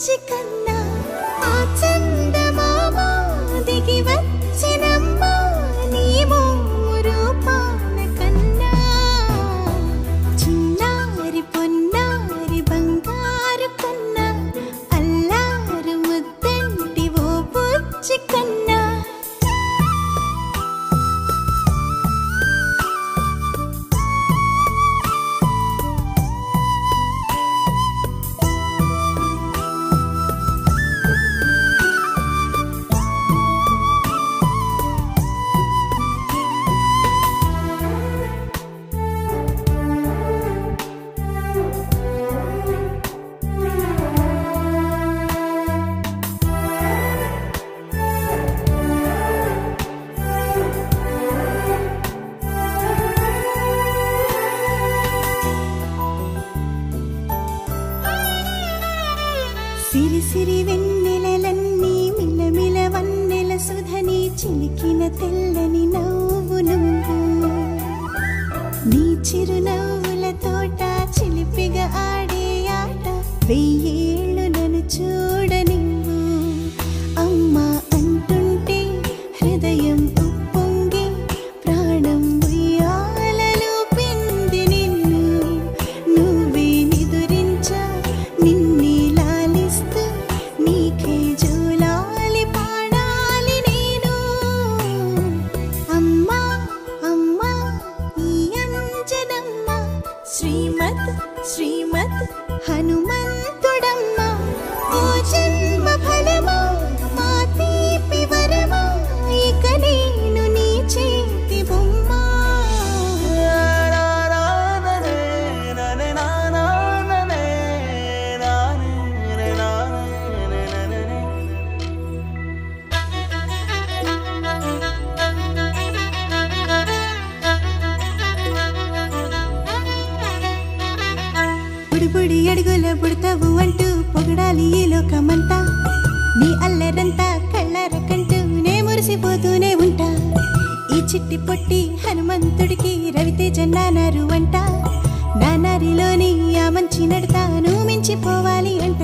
బుజ్జి కన్నా ఆ చందమామ దిగి వచ్చినమ్మా నీ రూపాన కన్నా చిన్నారి పొన్నారి బంగారు కన్నా అల్లారు ముద్దంటి ఓ బుజ్జి కన్నా సిరి సిరి వెన్నెలలన్నీ మిలమిల వన్నెల సుధని చిలికిన తెల్లని నవ్వు నువ్వు నీ చిరునవ్వుల తోట చిలిపిగా ఆడే ఆట వెయ్యేళ్ళు నన్ను చూడనివ్వు అమ్మా అంటుంటే హృదయం ఉప్పొంగి ప్రాణం ఉయ్యాలలో పిండి నిన్ను నువ్వే నిదురించా నిన్నే నీకే జోలాలి పాడాలి నేను అమ్మా అమ్మా ఈ అంజనమ్మ శ్రీమత్ శ్రీమత్ హనుమంతుడమ్మ ఓ జన్మ ఫలమా మా తీపి వరమా ఇక నేను నీ చేతి బొమ్మ బుడి అడుగుల బుడతావు అంటూ పొగడాలి ఈ లోకమంతా నీ అల్లరంతా కళ్ళారకంటూ నే మురిసిపోతూనే ఉంటా ఈ చిట్టి పొట్టి హనుమంతుడికి రవితేజ నానారు అంట నానారిలోని ఆ మంచి నడతాను మించిపోవాలి అంట